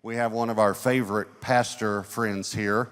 we have one of our favorite pastor friends here.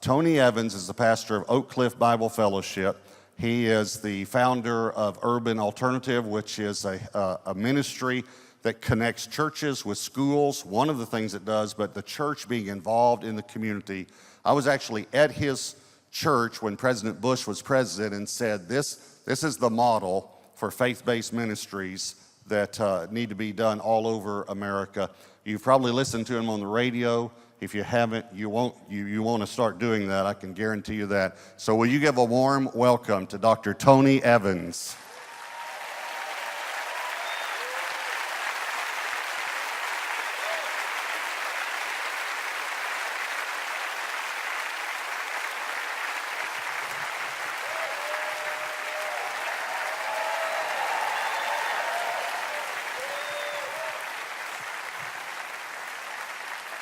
Tony Evans is the pastor of Oak Cliff Bible Fellowship. He is the founder of Urban Alternative, which is a ministry that connects churches with schools. One of the things it does, but the church being involved in the community. I was actually at his church when President Bush was president and said, this is the model for faith-based ministries that need to be done all over America. You've probably listened to him on the radio. If you haven't, you want to start doing that. I can guarantee you that. So will you give a warm welcome to Dr. Tony Evans?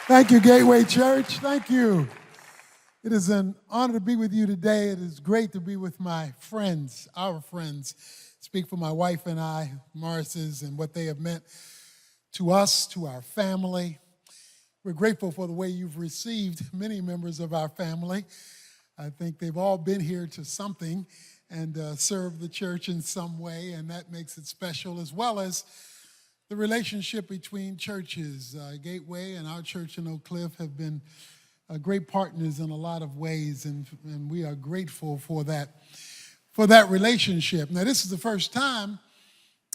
Thank you, Gateway Church. Thank you. It is an honor to be with you today. It is great to be with my friends, our friends. Speak for my wife and I, Morris's, and what they have meant to us, to our family. We're grateful for the way you've received many members of our family. I think they've all been here to something and served the church in some way, and that makes it special, as well as the relationship between churches. Gateway and our church in Oak Cliff have been great partners in a lot of ways, and we are grateful for that relationship. Now, this is the first time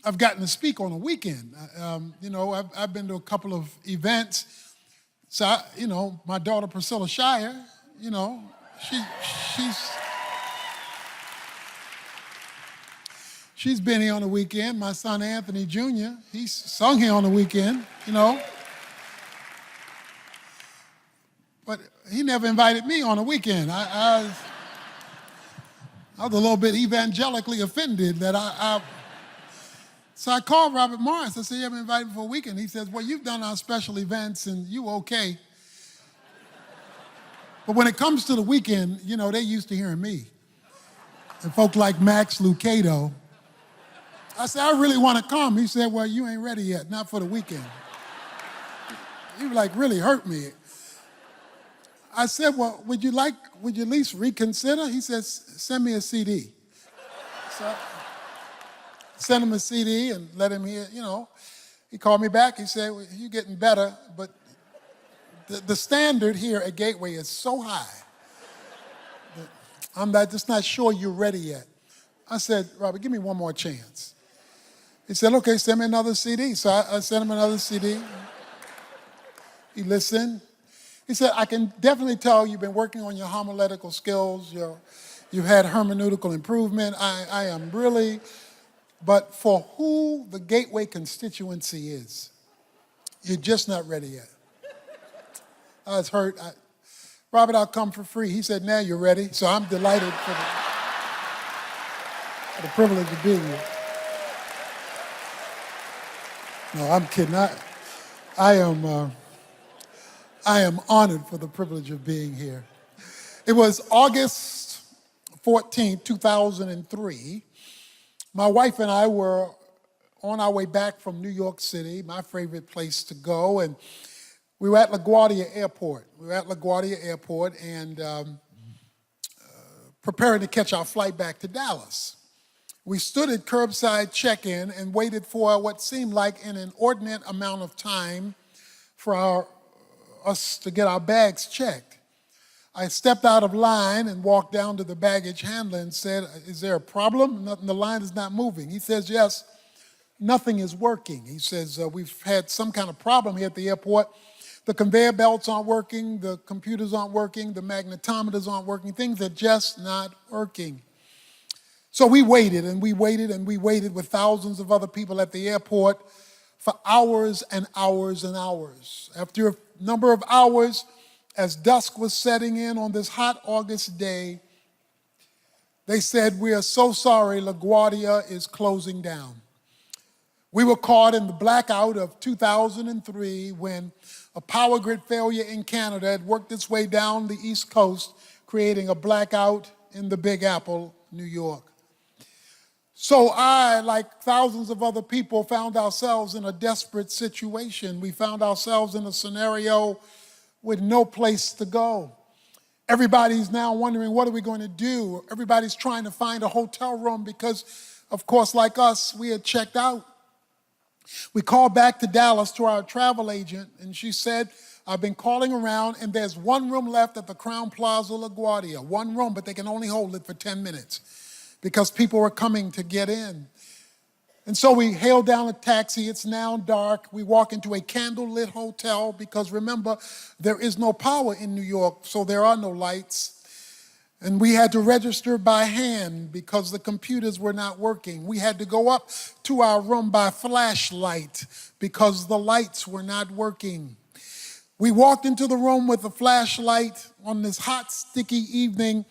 I've gotten to speak on a weekend. I've been to a couple of events. So, my daughter Priscilla Shire, she's been here on the weekend. My son Anthony Jr., he's sung here on the weekend, But he never invited me on the weekend. I was a little bit evangelically offended that So I called Robert Morris. I said, you haven't invited me for a weekend. He says, well, you've done our special events and you okay. But when it comes to the weekend, they used to hearing me. And folk like Max Lucado. I said, I really want to come. He said, well, you ain't ready yet, not for the weekend. He really hurt me. I said, well, would you at least reconsider? He says, send me a CD. So sent him a CD and let him hear, He called me back. He said, well, you're getting better, but the standard here at Gateway is so high that I'm just not sure you're ready yet. I said, Robert, give me one more chance. He said, okay, send me another CD. So I sent him another CD. He listened. He said, I can definitely tell you've been working on your homiletical skills. You've had hermeneutical improvement. I am really, but for who the Gateway constituency is, you're just not ready yet. I was hurt. Robert, I'll come for free. He said, now you're ready. So I'm delighted for the privilege of being here. No, I'm kidding. I am honored for the privilege of being here. It was August 14, 2003. My wife and I were on our way back from New York City, my favorite place to go, and we were at LaGuardia Airport. And preparing to catch our flight back to Dallas. We stood at curbside check-in and waited for what seemed like an inordinate amount of time for us to get our bags checked. I stepped out of line and walked down to the baggage handler and said, is there a problem? The line is not moving. He says, yes, nothing is working. He says, we've had some kind of problem here at the airport. The conveyor belts aren't working, the computers aren't working, the magnetometers aren't working, things are just not working. So we waited and we waited and we waited with thousands of other people at the airport for hours and hours and hours. After a number of hours, as dusk was setting in on this hot August day, they said, we are so sorry, LaGuardia is closing down. We were caught in the blackout of 2003 when a power grid failure in Canada had worked its way down the East Coast, creating a blackout in the Big Apple, New York. So I, like thousands of other people, found ourselves in a desperate situation. We found ourselves in a scenario with no place to go. Everybody's now wondering, what are we going to do? Everybody's trying to find a hotel room because, of course, like us, we had checked out. We called back to Dallas to our travel agent, and she said, I've been calling around, and there's one room left at the Crowne Plaza LaGuardia. One room, but they can only hold it for 10 minutes because people are coming to get in. And so we hailed down a taxi. It's now dark. We walk into a candlelit hotel because, remember, there is no power in New York, so there are no lights. And we had to register by hand because the computers were not working. We had to go up to our room by flashlight because the lights were not working. We walked into the room with a flashlight on this hot, sticky evening,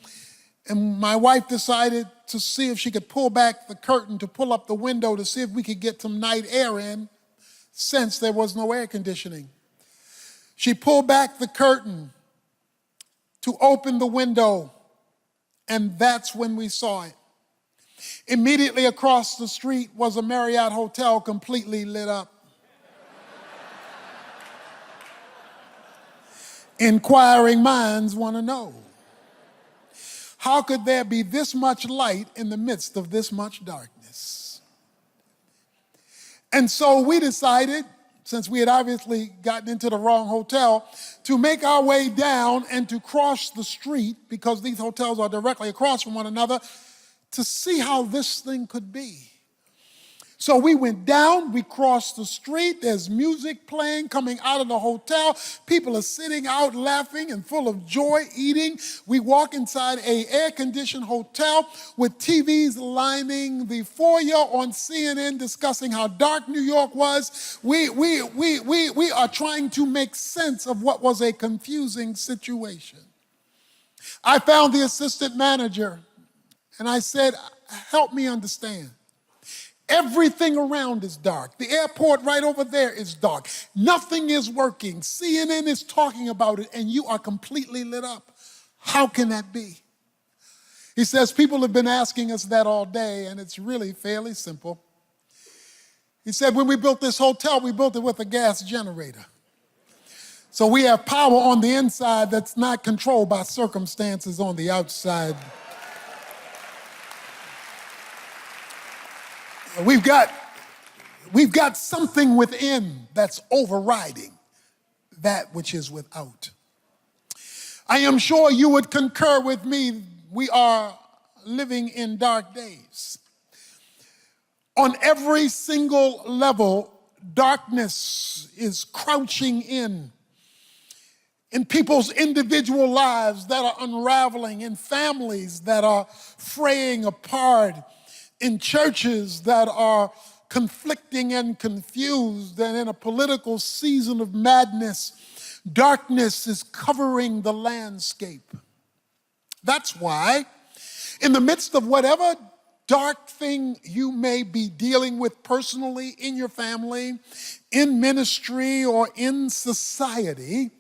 and my wife decided to see if she could pull back the curtain to pull up the window to see if we could get some night air in, since there was no air conditioning. She pulled back the curtain to open the window, and that's when we saw it. Immediately across the street was a Marriott hotel completely lit up. Inquiring minds want to know, how could there be this much light in the midst of this much darkness? And so we decided, since we had obviously gotten into the wrong hotel, to make our way down and to cross the street, because these hotels are directly across from one another, to see how this thing could be. So we went down, we crossed the street, there's music playing coming out of the hotel. People are sitting out laughing and full of joy, eating. We walk inside a air-conditioned hotel with TVs lining the foyer on CNN discussing how dark New York was. We are trying to make sense of what was a confusing situation. I found the assistant manager and I said, help me understand. Everything around is dark. The airport right over there is dark. Nothing is working. CNN is talking about it, and you are completely lit up. How can that be? He says, people have been asking us that all day, and it's really fairly simple. He said, when we built this hotel, we built it with a gas generator. So we have power on the inside that's not controlled by circumstances on the outside. We've got something within that's overriding that which is without. I am sure you would concur with me, we are living in dark days. On every single level, darkness is crouching in people's individual lives that are unraveling, in families that are fraying apart, in churches that are conflicting and confused, and in a political season of madness, darkness is covering the landscape. That's why, in the midst of whatever dark thing you may be dealing with personally, in your family, in ministry, or in society,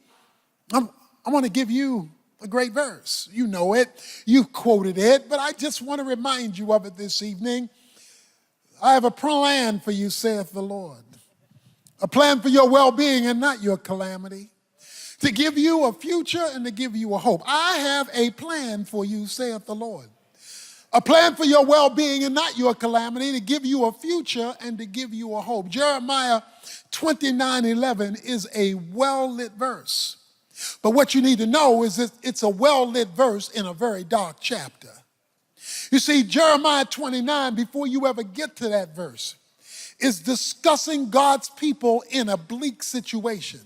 I want to give you a great verse. You know it, you've quoted it, but I just want to remind you of it this evening. I have a plan for you, saith the Lord. A plan for your well-being and not your calamity. To give you a future and to give you a hope. I have a plan for you, saith the Lord. A plan for your well-being and not your calamity, to give you a future and to give you a hope. Jeremiah 29:11 is a well-lit verse. But what you need to know is that it's a well-lit verse in a very dark chapter. You see, Jeremiah 29, before you ever get to that verse, is discussing God's people in a bleak situation.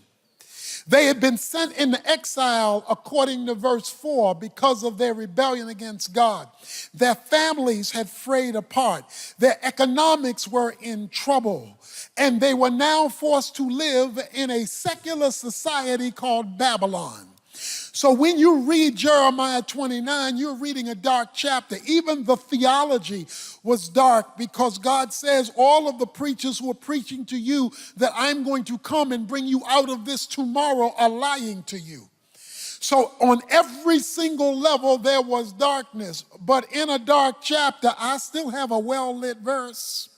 They had been sent into exile according to verse 4 because of their rebellion against God. Their families had frayed apart. Their economics were in trouble. And they were now forced to live in a secular society called Babylon. So when you read Jeremiah 29, you're reading a dark chapter. Even the theology was dark because God says all of the preachers who are preaching to you that I'm going to come and bring you out of this tomorrow are lying to you. So on every single level, there was darkness. But in a dark chapter, I still have a well-lit verse.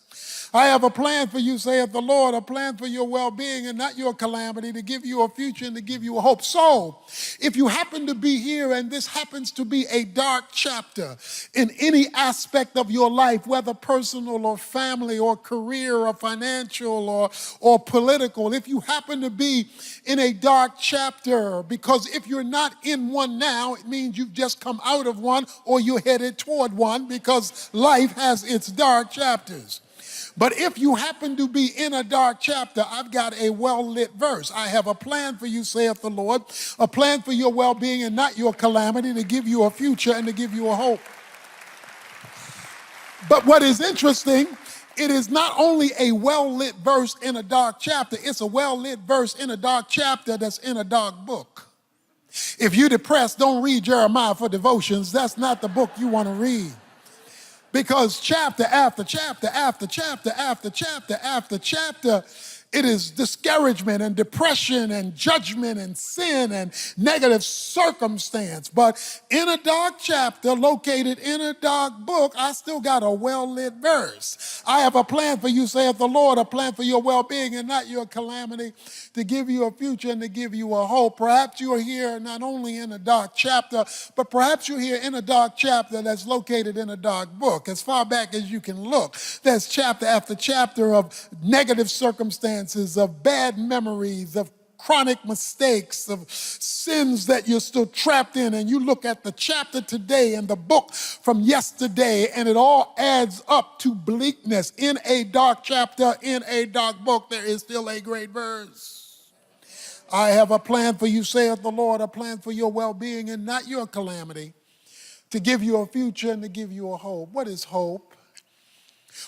I have a plan for you, saith the Lord, a plan for your well-being and not your calamity, to give you a future and to give you a hope. So, if you happen to be here and this happens to be a dark chapter in any aspect of your life, whether personal or family or career or financial or political, if you happen to be in a dark chapter, because if you're not in one now, it means you've just come out of one or you're headed toward one, because life has its dark chapters. But if you happen to be in a dark chapter, I've got a well-lit verse. I have a plan for you, saith the Lord, a plan for your well-being and not your calamity, to give you a future and to give you a hope. But what is interesting, it is not only a well-lit verse in a dark chapter, it's a well-lit verse in a dark chapter that's in a dark book. If you're depressed, don't read Jeremiah for devotions. That's not the book you want to read. Because chapter after chapter after chapter after chapter after chapter, it is discouragement and depression and judgment and sin and negative circumstance. But in a dark chapter located in a dark book, I still got a well-lit verse. I have a plan for you, saith the Lord, a plan for your well-being and not your calamity, to give you a future and to give you a hope. Perhaps you are here not only in a dark chapter, but perhaps you're here in a dark chapter that's located in a dark book. As far back as you can look, there's chapter after chapter of negative circumstances, of bad memories, of chronic mistakes, of sins that you're still trapped in. And you look at the chapter today and the book from yesterday, and it all adds up to bleakness. In a dark chapter, in a dark book, there is still a great verse. I have a plan for you, saith the Lord, a plan for your well-being and not your calamity, to give you a future and to give you a hope. What is hope?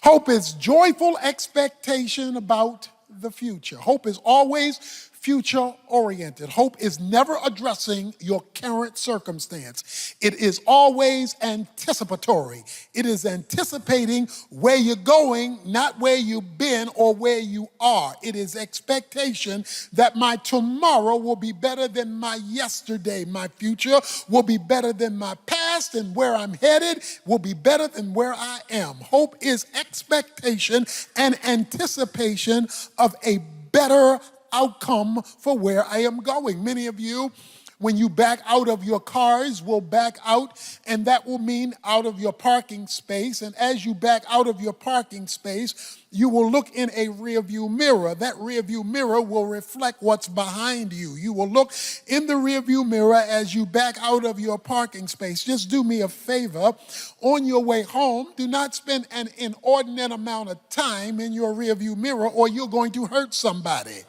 Hope is joyful expectation about the future. Hope is always future-oriented. Hope is never addressing your current circumstance. It is always anticipatory. It is anticipating where you're going, not where you've been or where you are. It is expectation that my tomorrow will be better than my yesterday. My future will be better than my past, and where I'm headed will be better than where I am. Hope is expectation and anticipation of a better outcome for where I am going. Many of you, when you back out of your cars, will back out, and that will mean out of your parking space. And as you back out of your parking space, you will look in a rearview mirror. That rearview mirror will reflect what's behind you. You will look in the rearview mirror as you back out of your parking space. Just do me a favor. On your way home, do not spend an inordinate amount of time in your rearview mirror, or you're going to hurt somebody.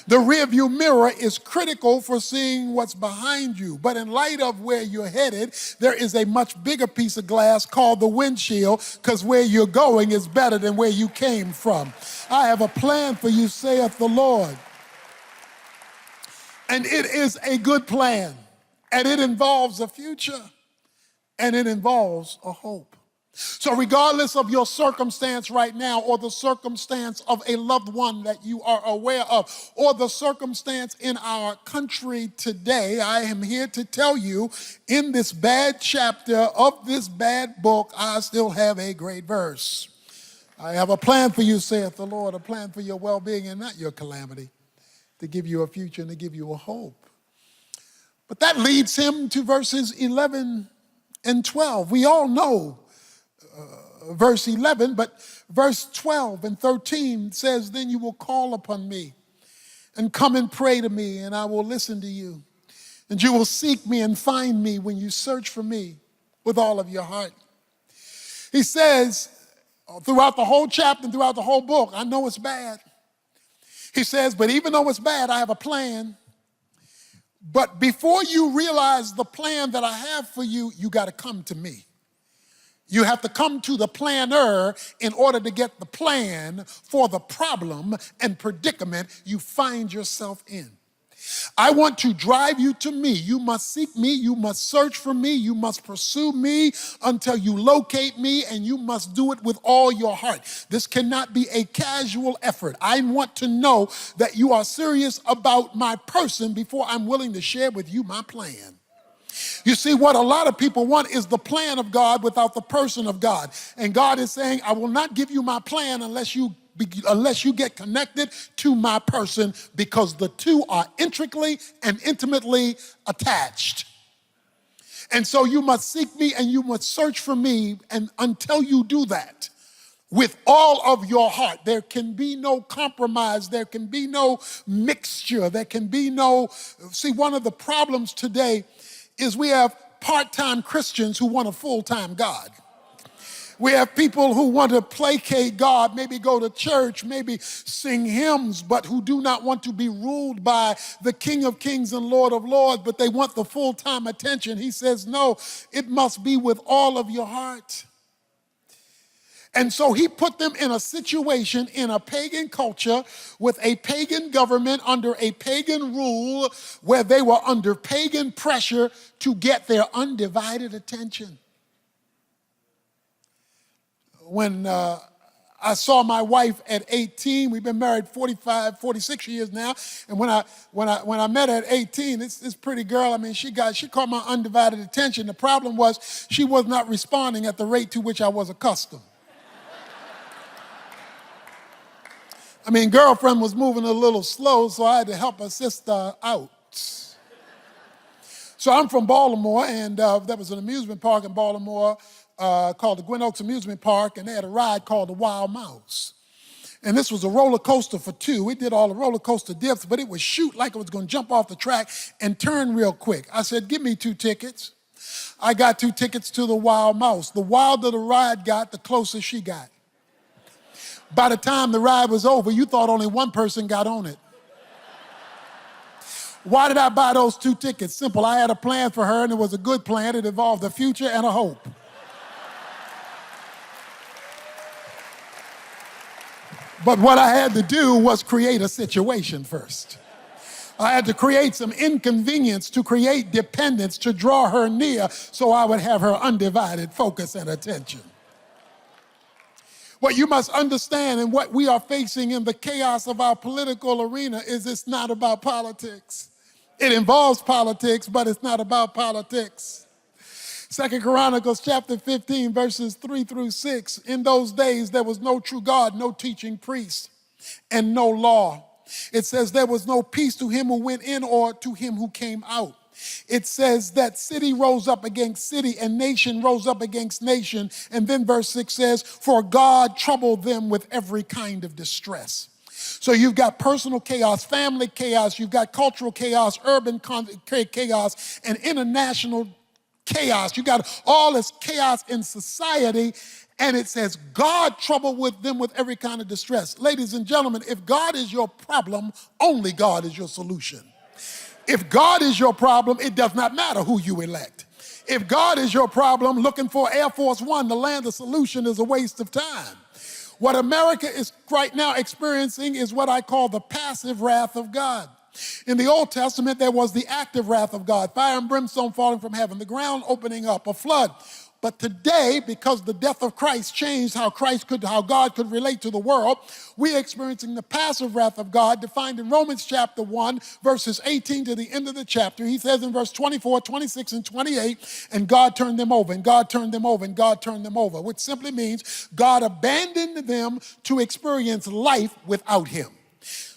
The rearview mirror is critical for seeing what's behind you. But in light of where you're headed, there is a much bigger piece of glass called the windshield, because where you're going is better than where you came from. I have a plan for you, saith the Lord. And it is a good plan. And it involves a future. And it involves a hope. So regardless of your circumstance right now, or the circumstance of a loved one that you are aware of, or the circumstance in our country today, I am here to tell you, in this bad chapter of this bad book, I still have a great verse. I have a plan for you, saith the Lord, a plan for your well-being and not your calamity, to give you a future and to give you a hope. But that leads him to verses 11 and 12. We all know verse 11, but verse 12 and 13 says, then you will call upon me and come and pray to me, and I will listen to you. And you will seek me and find me when you search for me with all of your heart. He says, throughout the whole chapter and throughout the whole book, I know it's bad. He says, but even though it's bad, I have a plan. But before you realize the plan that I have for you, you got to come to me. You have to come to the planner in order to get the plan for the problem and predicament you find yourself in. I want to drive you to me. You must seek me. You must search for me. You must pursue me until you locate me, and you must do it with all your heart. This cannot be a casual effort. I want to know that you are serious about my person before I'm willing to share with you my plan. You see, what a lot of people want is the plan of God without the person of God. And God is saying, I will not give you my plan unless you get connected to my person, because the two are intricately and intimately attached. And so you must seek me and you must search for me, and until you do that with all of your heart, there can be no compromise, there can be no mixture, there can be no... See, one of the problems today is we have part-time Christians who want a full-time God. We have people who want to placate God, maybe go to church, maybe sing hymns, but who do not want to be ruled by the King of Kings and Lord of Lords, but they want the full-time attention. He says, no, it must be with all of your heart. And so he put them in a situation in a pagan culture with a pagan government under a pagan rule where they were under pagan pressure to get their undivided attention. When I saw my wife at 18, we've been married 46 years now, and when I met her at 18, this pretty girl, I mean, she caught my undivided attention. The problem was she was not responding at the rate to which I was accustomed. I mean, girlfriend was moving a little slow, so I had to help her sister out. So I'm from Baltimore, and there was an amusement park in Baltimore called the Gwen Oaks Amusement Park, and they had a ride called the Wild Mouse. And this was a roller coaster for two. We did all the roller coaster dips, but it would shoot like it was going to jump off the track and turn real quick. I said, give me 2 tickets. I got 2 tickets to the Wild Mouse. The wilder the ride got, the closer she got. By the time the ride was over, you thought only one person got on it. Why did I buy those 2 tickets? Simple. I had a plan for her, and it was a good plan. It involved a future and a hope. But what I had to do was create a situation first. I had to create some inconvenience to create dependence to draw her near so I would have her undivided focus and attention. What you must understand, and what we are facing in the chaos of our political arena, is it's not about politics. It involves politics, but it's not about politics. 2 Chronicles chapter 15, verses 3 through 6. In those days there was no true God, no teaching priest, and no law. It says there was no peace to him who went in or to him who came out. It says that city rose up against city and nation rose up against nation. And then verse 6 says, for God troubled them with every kind of distress. So you've got personal chaos, family chaos, you've got cultural chaos, urban chaos, and international chaos. You got all this chaos in society, and it says God troubled with them with every kind of distress. Ladies and gentlemen, if God is your problem, only God is your solution. If God is your problem, it does not matter who you elect. If God is your problem, looking for Air Force One to land the solution is a waste of time. What America is right now experiencing is what I call the passive wrath of God. In the Old Testament, there was the active wrath of God, fire and brimstone falling from heaven, the ground opening up, a flood. But today, because the death of Christ changed how God could relate to the world, we're experiencing the passive wrath of God, defined in Romans chapter 1, verses 18 to the end of the chapter. He says in verse 24, 26, and 28, and God turned them over, and God turned them over, and God turned them over, which simply means God abandoned them to experience life without him.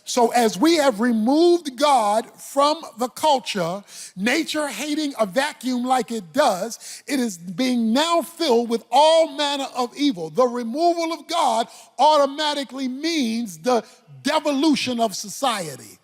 So as we have removed God from the culture, nature hating a vacuum like it does, it is being now filled with all manner of evil. The removal of God automatically means the devolution of society.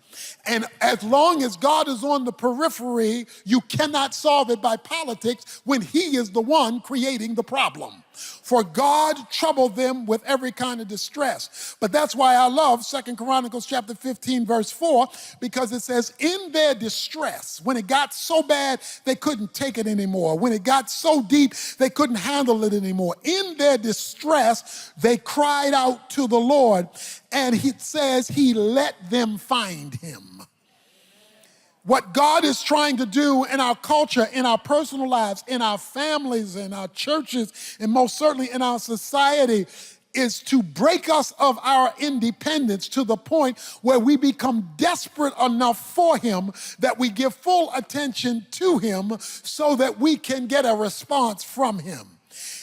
And as long as God is on the periphery, you cannot solve it by politics when he is the one creating the problem. For God troubled them with every kind of distress. But that's why I love 2 Chronicles chapter 15, verse 4, because it says, in their distress, when it got so bad they couldn't take it anymore, when it got so deep they couldn't handle it anymore, in their distress they cried out to the Lord, and it says he let them find him. What God is trying to do in our culture, in our personal lives, in our families, in our churches, and most certainly in our society, is to break us of our independence to the point where we become desperate enough for him that we give full attention to him so that we can get a response from him.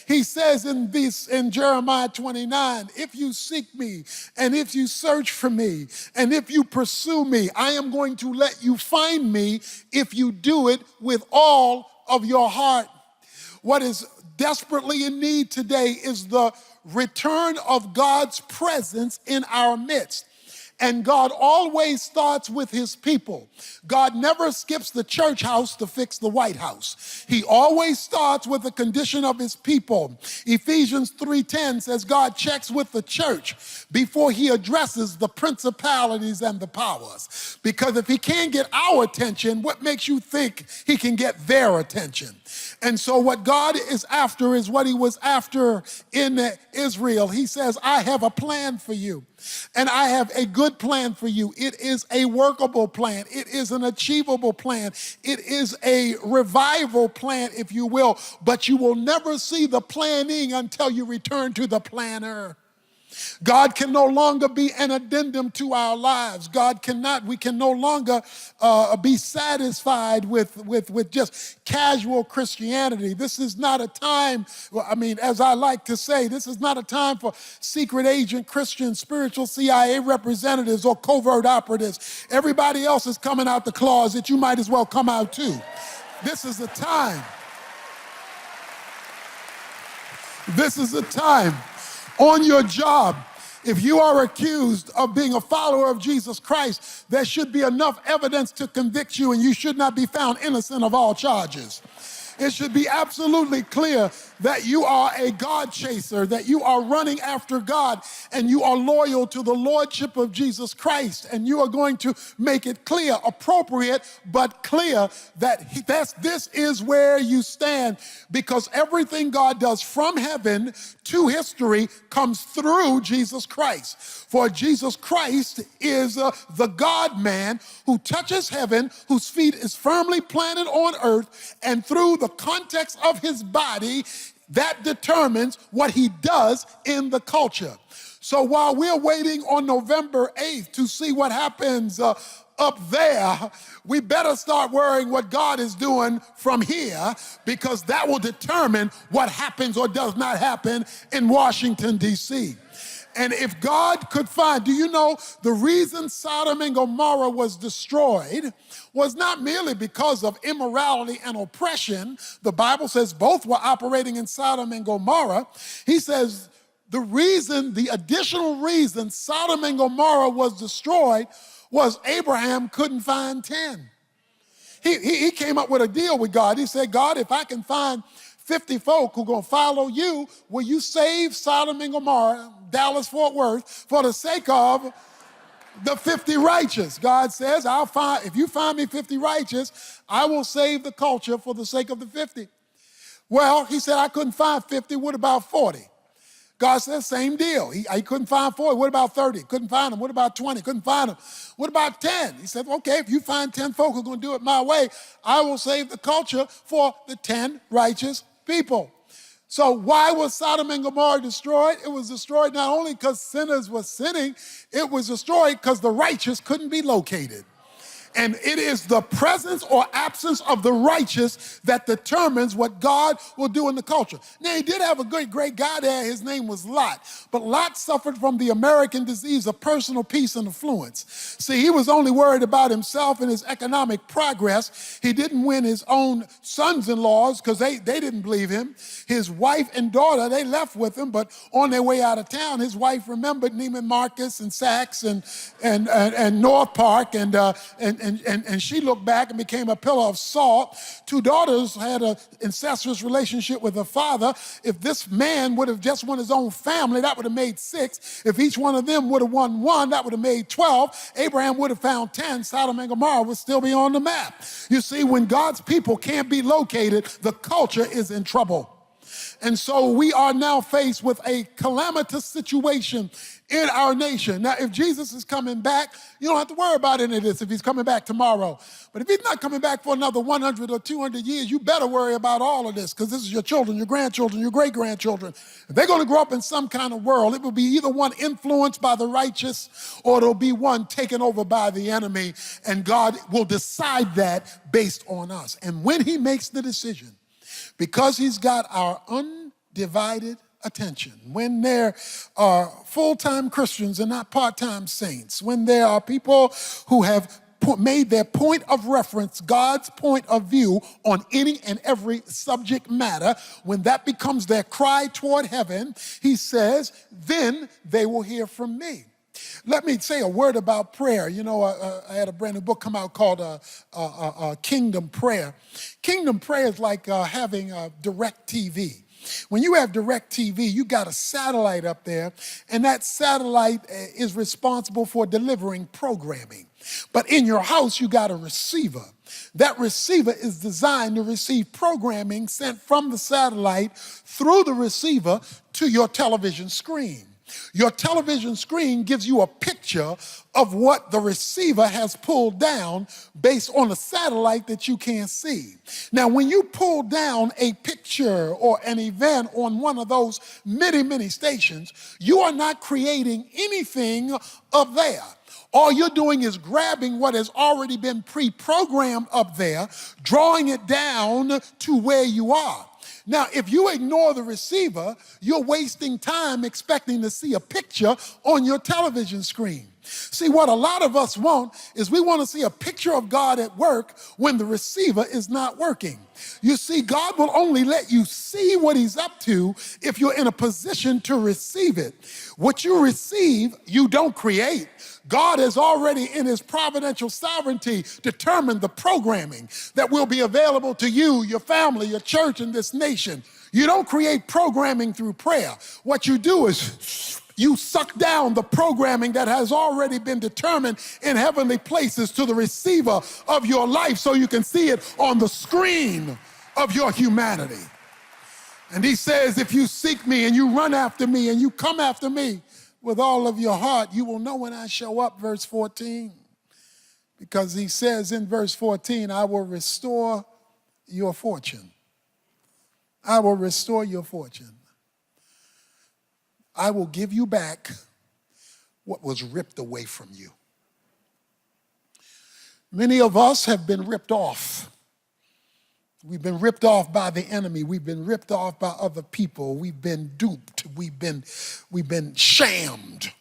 He says in Jeremiah 29, if you seek me and if you search for me and if you pursue me, I am going to let you find me if you do it with all of your heart. What is desperately in need today is the return of God's presence in our midst. And God always starts with his people. God never skips the church house to fix the White House. He always starts with the condition of his people. Ephesians 3:10 says God checks with the church before he addresses the principalities and the powers. Because if he can't get our attention, what makes you think he can get their attention? And so what God is after is what he was after in Israel. He says, I have a plan for you. And I have a good plan for you. It is a workable plan. It is an achievable plan. It is a revival plan, if you will. But you will never see the planning until you return to the planner. God can no longer be an addendum to our lives. We can no longer be satisfied with just casual Christianity. This is not a time, as I like to say, this is not a time for secret agent Christians, spiritual CIA representatives, or covert operatives. Everybody else is coming out the closet. You might as well come out too. This is a time. This is a time. On your job, if you are accused of being a follower of Jesus Christ, there should be enough evidence to convict you, and you should not be found innocent of all charges. It should be absolutely clear that you are a God chaser, that you are running after God, and you are loyal to the lordship of Jesus Christ, and you are going to make it clear, appropriate, but clear that this is where you stand, because everything God does from heaven to history comes through Jesus Christ. For Jesus Christ is the God-man who touches heaven, whose feet is firmly planted on earth, and through the context of his body, that determines what he does in the culture. So while we're waiting on November 8th to see what happens up there, we better start worrying what God is doing from here, because that will determine what happens or does not happen in Washington, D.C. And if God could find, do you know the reason Sodom and Gomorrah was destroyed was not merely because of immorality and oppression. The Bible says both were operating in Sodom and Gomorrah. He says the additional reason Sodom and Gomorrah was destroyed was Abraham couldn't find 10. He came up with a deal with God. He said, God, if I can find 50 folk who are going to follow you, will you save Sodom and Gomorrah, Dallas, Fort Worth, for the sake of the 50 righteous? God says, if you find me 50 righteous, I will save the culture for the sake of the 50. Well, he said, I couldn't find 50. What about 40? God says, same deal. He couldn't find 40. What about 30? Couldn't find them. What about 20? Couldn't find them. What about 10? He said, okay, if you find 10 folk who are going to do it my way, I will save the culture for the 10 righteous people. So why was Sodom and Gomorrah destroyed? It was destroyed not only because sinners were sinning, it was destroyed because the righteous couldn't be located. And it is the presence or absence of the righteous that determines what God will do in the culture. Now, he did have a great guy there. His name was Lot. But Lot suffered from the American disease of personal peace and affluence. See, he was only worried about himself and his economic progress. He didn't win his own sons-in-laws because they didn't believe him. His wife and daughter, they left with him, but on their way out of town, his wife remembered Neiman Marcus and Saks and North Park, and she looked back and became a pillar of salt. Two daughters had an incestuous relationship with her father. If this man would have just won his own family, that would have made 6. If each one of them would have won 1, that would have made 12. Abraham would have found 10. Sodom and Gomorrah would still be on the map. You see, when God's people can't be located, the culture is in trouble. And so we are now faced with a calamitous situation in our nation. Now, if Jesus is coming back, you don't have to worry about any of this if he's coming back tomorrow. But if he's not coming back for another 100 or 200 years, you better worry about all of this, because this is your children, your grandchildren, your great-grandchildren. If they're going to grow up in some kind of world, it will be either one influenced by the righteous or it'll be one taken over by the enemy, and God will decide that based on us. And when he makes the decision, because he's got our undivided attention, when there are full-time Christians and not part-time saints, when there are people who have made their point of reference God's point of view on any and every subject matter, when that becomes their cry toward heaven, he says, then they will hear from me. Let me say a word about prayer. You know, I had a brand new book come out called Kingdom Prayer. Kingdom Prayer is like having direct TV. When you have direct TV, you got a satellite up there, and that satellite is responsible for delivering programming. But in your house, you got a receiver. That receiver is designed to receive programming sent from the satellite through the receiver to your television screen. Your television screen gives you a picture of what the receiver has pulled down based on a satellite that you can't see. Now, when you pull down a picture or an event on one of those many, many stations, you are not creating anything up there. All you're doing is grabbing what has already been pre-programmed up there, drawing it down to where you are. Now, if you ignore the receiver, you're wasting time expecting to see a picture on your television screen. See, what a lot of us want is we want to see a picture of God at work when the receiver is not working. You see, God will only let you see what he's up to if you're in a position to receive it. What you receive, you don't create. God has already, in his providential sovereignty, determined the programming that will be available to you, your family, your church, and this nation. You don't create programming through prayer. What you do is you suck down the programming that has already been determined in heavenly places to the receiver of your life so you can see it on the screen of your humanity. And he says, if you seek me and you run after me and you come after me with all of your heart, you will know when I show up, verse 14. Because he says in verse 14, I will restore your fortune. I will restore your fortune. I will give you back what was ripped away from you. Many of us have been ripped off. We've been ripped off by the enemy. We've been ripped off by other people. We've been duped. We've been shammed.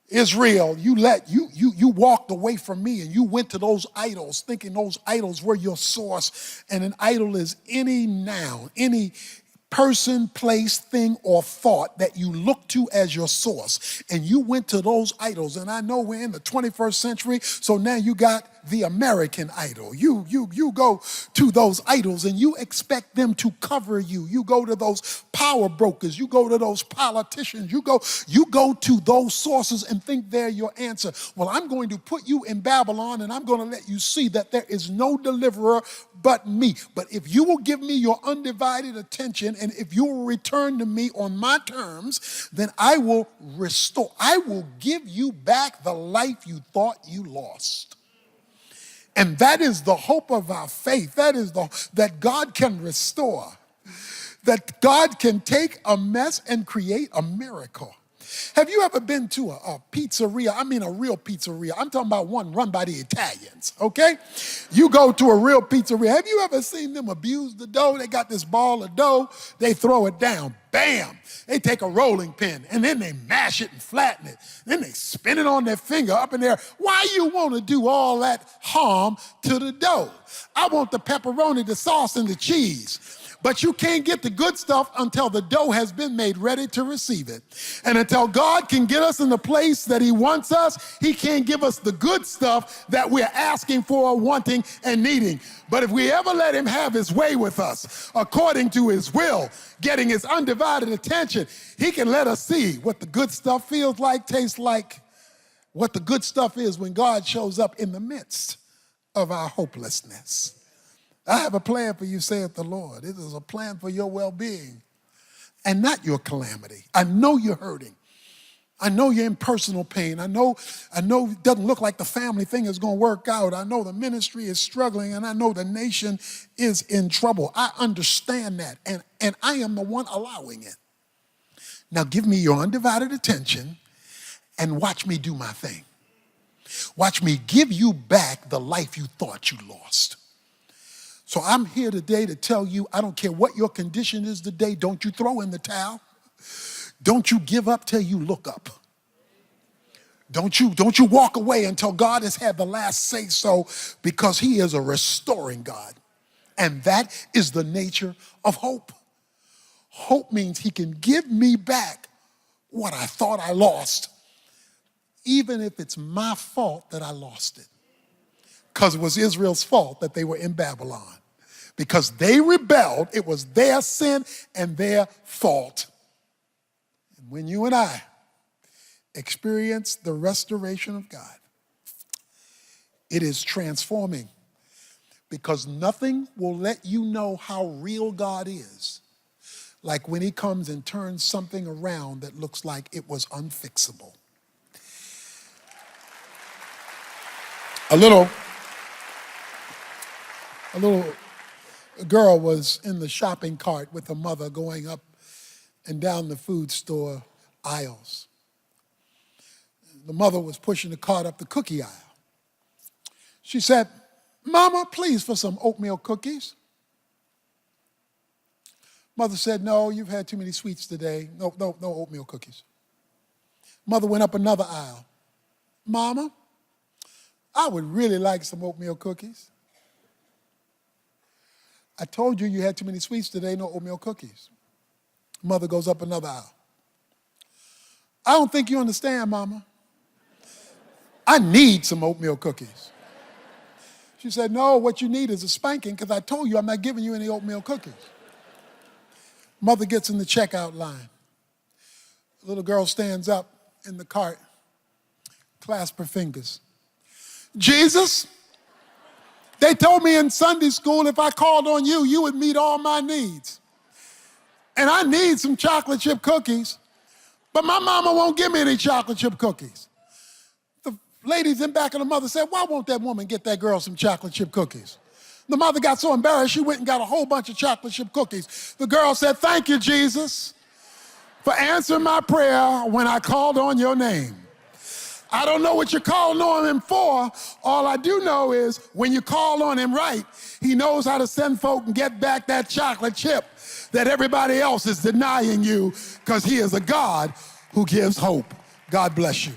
Israel, you walked away from me and you went to those idols, thinking those idols were your source. And an idol is any noun, any person, place, thing, or thought that you look to as your source. And you went to those idols. And I know we're in the 21st century, so now you got the American Idol. You go to those idols and you expect them to cover you. You go to those power brokers. You go to those politicians. You go to those sources and think they're your answer. Well, I'm going to put you in Babylon and I'm going to let you see that there is no deliverer but me. But if you will give me your undivided attention and if you will return to me on my terms, then I will restore. I will give you back the life you thought you lost. And that is the hope of our faith. That is that God can restore. That God can take a mess and create a miracle. Have you ever been to a pizzeria? I mean a real pizzeria. I'm talking about one run by the Italians, okay? You go to a real pizzeria. Have you ever seen them abuse the dough? They got this ball of dough. They throw it down. Bam! They take a rolling pin and then they mash it and flatten it. Then they spin it on their finger up in there. Why you want to do all that harm to the dough? I want the pepperoni, the sauce, and the cheese. But you can't get the good stuff until the dough has been made ready to receive it. And until God can get us in the place that he wants us, he can't give us the good stuff that we're asking for, wanting, and needing. But if we ever let him have his way with us, according to his will, getting his undivided attention, he can let us see what the good stuff feels like, tastes like, what the good stuff is when God shows up in the midst of our hopelessness. I have a plan for you, saith the Lord. It is a plan for your well-being and not your calamity. I know you're hurting. I know you're in personal pain. I know it doesn't look like the family thing is going to work out. I know the ministry is struggling, and I know the nation is in trouble. I understand that, and I am the one allowing it. Now give me your undivided attention and watch me do my thing. Watch me give you back the life you thought you lost. So I'm here today to tell you, I don't care what your condition is today, don't you throw in the towel. Don't you give up till you look up. Don't you walk away until God has had the last say so, because he is a restoring God. And that is the nature of hope. Hope means he can give me back what I thought I lost, even if it's my fault that I lost it. Because it was Israel's fault that they were in Babylon. Because they rebelled, it was their sin and their fault. And when you and I experience the restoration of God, it is transforming, because nothing will let you know how real God is like when he comes and turns something around that looks like it was unfixable. A little girl was in the shopping cart with her mother going up and down the food store aisles. The mother was pushing the cart up the cookie aisle. She said, "Mama, please, for some oatmeal cookies." Mother said, "No, you've had too many sweets today. No oatmeal cookies." Mother went up another aisle. "Mama, I would really like some oatmeal cookies." "I told you you had too many sweets today, no oatmeal cookies." Mother goes up another aisle. "I don't think you understand, Mama. I need some oatmeal cookies." She said, "No, what you need is a spanking, because I told you I'm not giving you any oatmeal cookies." Mother gets in the checkout line. The little girl stands up in the cart, clasps her fingers. "Jesus, they told me in Sunday school if I called on you, you would meet all my needs. And I need some chocolate chip cookies, but my mama won't give me any chocolate chip cookies." The ladies in back of the mother said, "Why won't that woman get that girl some chocolate chip cookies?" The mother got so embarrassed, she went and got a whole bunch of chocolate chip cookies. The girl said, "Thank you, Jesus, for answering my prayer when I called on your name. I don't know what you're calling on him for. All I do know is when you call on him right, he knows how to send folk and get back that chocolate chip that everybody else is denying you, because he is a God who gives hope." God bless you.